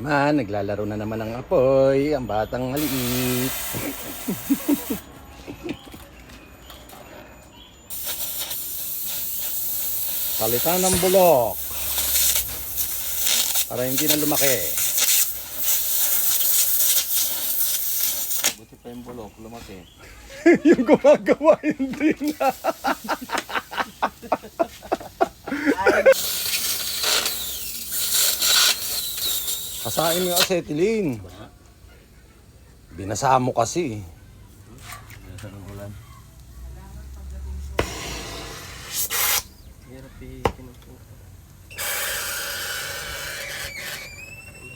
naman, naglalaro na naman ng apoy, ang batang maliit. Palitan ng bulok para hindi na lumaki. Buti pa yung bulok, lumaki. Yung gumagawa hindi na. Kasain yung acetylene. Binasa mo kasi. Nasa ng ulan. Hirap pinuputo.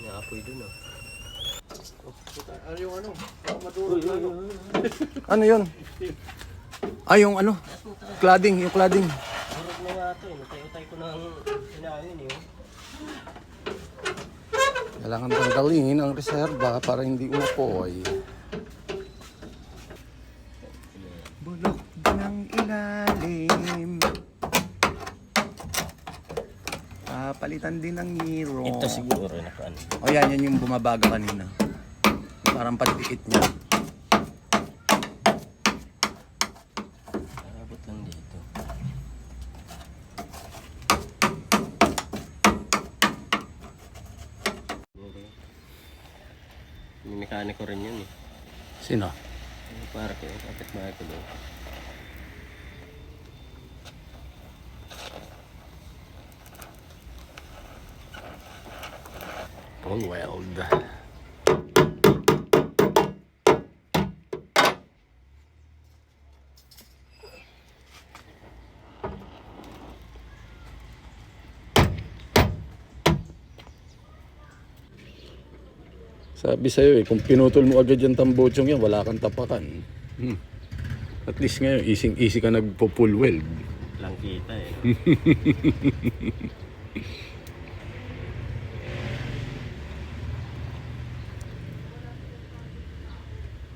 Naapoy dun ah. Ano yung ano? Maduro ano? Ano yun? Ay, yung ano? Cladding, yung cladding. Durog na nga ito eh. Natay-utay ko ng inahin eh. Kailangan tanggalin ang reserba para hindi umapoy. Bulok ng ilalim. Palitan din ng hero. Ito siguro nakaan. O yan yung bumabaga kanina. Parang pagdikit niya. Abot lang dito. May mekaniko rin yun eh. Sino? Yung parke, kapit bahay ko doon. Full weld. Sabi sa'yo kung pinutol mo agad yung tambotsong yan, wala kang tapakan. At least ngayon, easy ka nagpo-full weld. Lang kita eh.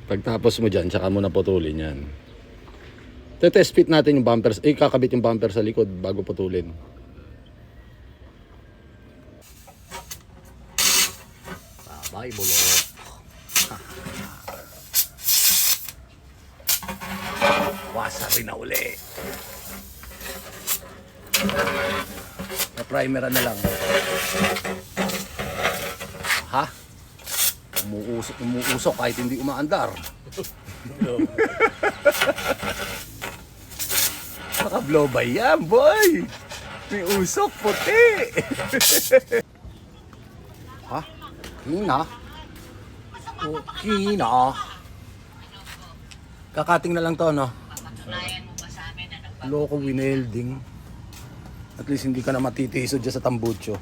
Pagtapos mo dyan, tsaka mo na putulin yan. Test fit natin yung bumper, kakabit yung bumper sa likod bago putulin. Bye, bulok. Wasabi na uli. Na-primeran na lang. Ha? Umuusok kahit hindi umaandar. Naka-blow by yan, boy. May usok, puti. Ha? Hina? Hina? Kakating na lang to, no? Loko winelding. At least hindi ka na matitisod dyan sa tambutso.